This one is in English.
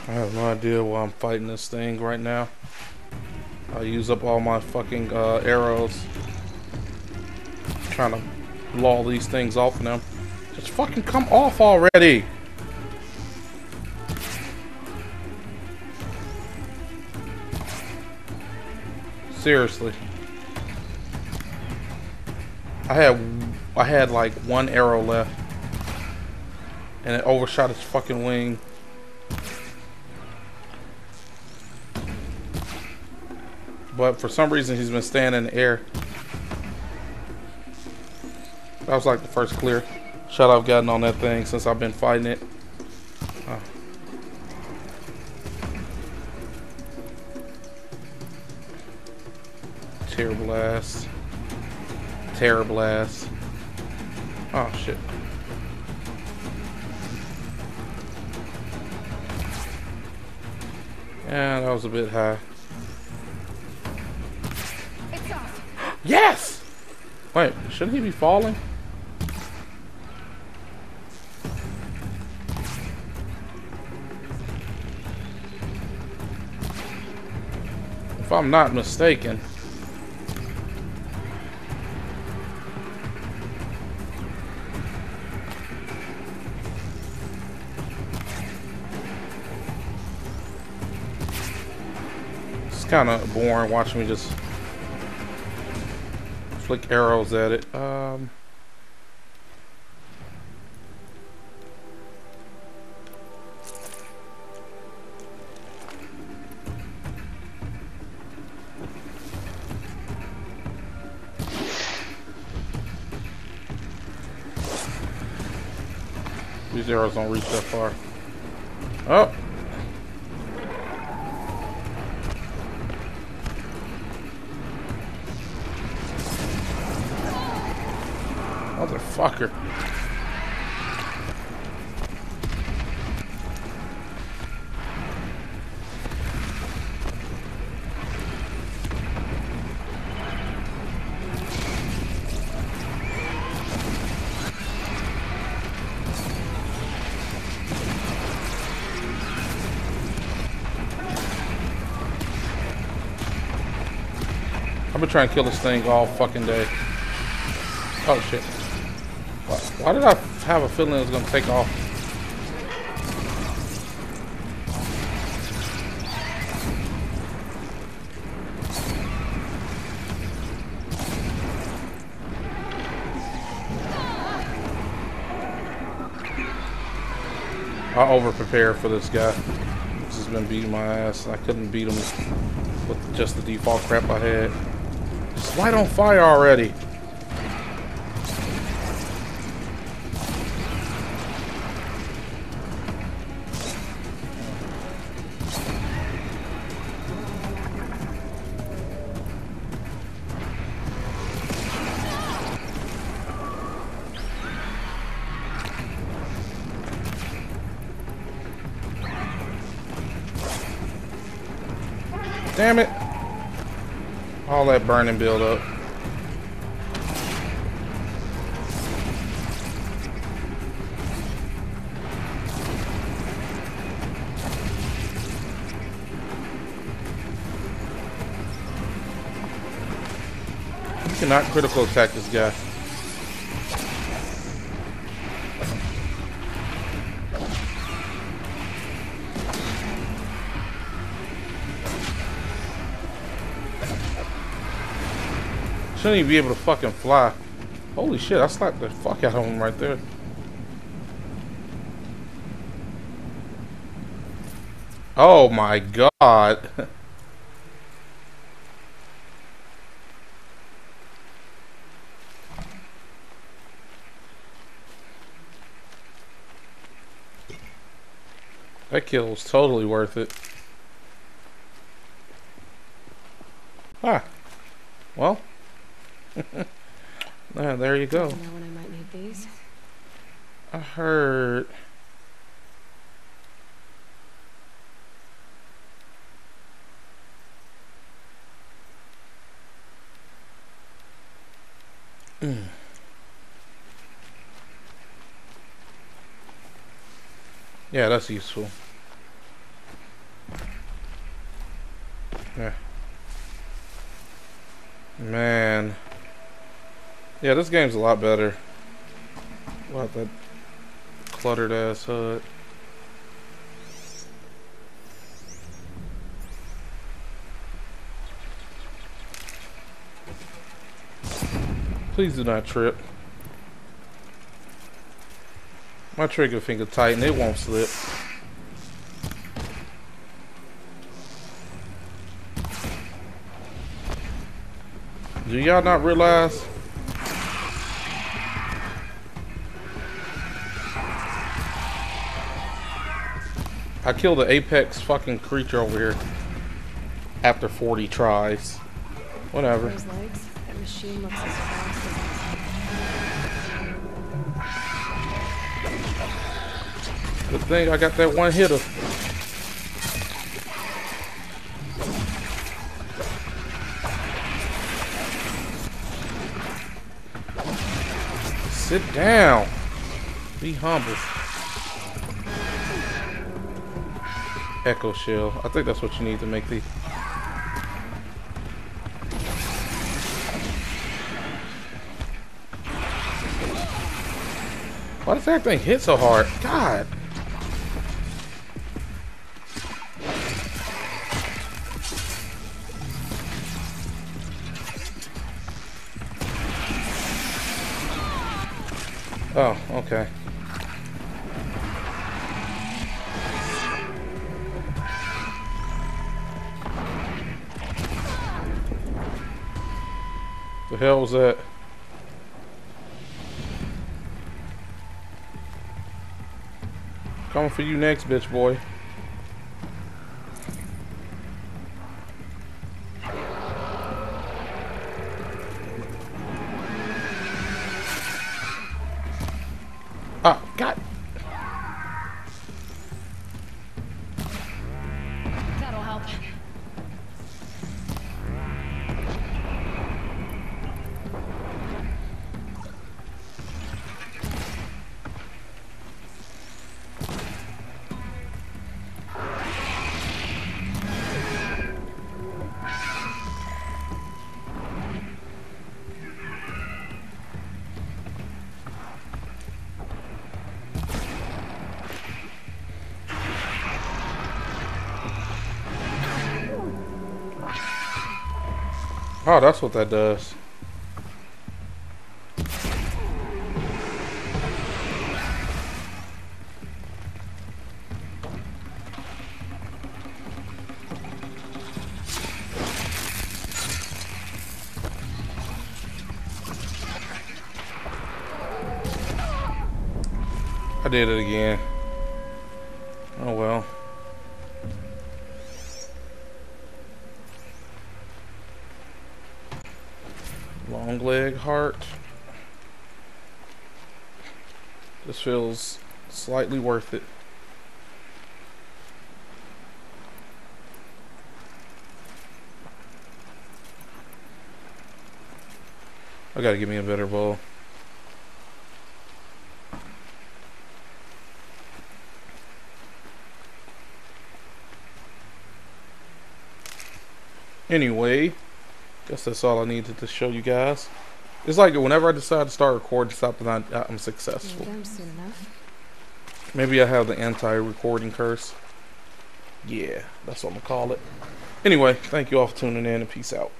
I have no idea why I'm fighting this thing right now. I use up all my fucking arrows. Trying to lull these things off now. Just fucking come off already! Seriously. I had like one arrow left. And it overshot its fucking wing. But for some reason he's been staying in the air. That was like the first clear shot I've gotten on that thing since I've been fighting it. Tear blast. Terror blast. Oh shit. Yeah, that was a bit high. It's off. Yes! Wait, shouldn't he be falling? If I'm not mistaken. It's kind of boring watching me just flick arrows at it. These arrows don't reach that far. Oh! Motherfucker. I've been trying to kill this thing all fucking day. Oh shit. Why did I have a feeling it was gonna take off? I over-prepared for this guy. He's just been beating my ass. I couldn't beat him with just the default crap I had. Just light on fire already. Damn it. All that burning build up. You cannot critical attack this guy. Shouldn't even be able to fucking fly. Holy shit, I slapped the fuck out of him right there. Oh my god. That kill was totally worth it. Ah. Well. There you go. I know when I might need these. I heard. Yeah, that's useful. Yeah. Man. Yeah, this game's a lot better. Without that cluttered ass HUD. Please do not trip. My trigger finger tight and it won't slip. Do y'all not realize? I killed the apex fucking creature over here after 40 tries. Whatever. Those legs, that machine looks as fast as Good thing I got that one hitter. Sit down. Be humble. Echo shell. I think that's what you need to make the. Why does that thing hit so hard? God. Oh, okay. The hell was that? Coming for you next, bitch boy. Oh, God. That'll help. Oh, that's what that does. I did it again. Oh well. Long leg heart. This feels slightly worth it. I gotta give me a better bow. Anyway, guess that's all I needed to show you guys. It's like whenever I decide to start recording something, I'm successful. Done soon enough. Maybe I have the anti-recording curse. Yeah, that's what I'm gonna call it. Anyway, thank you all for tuning in and peace out.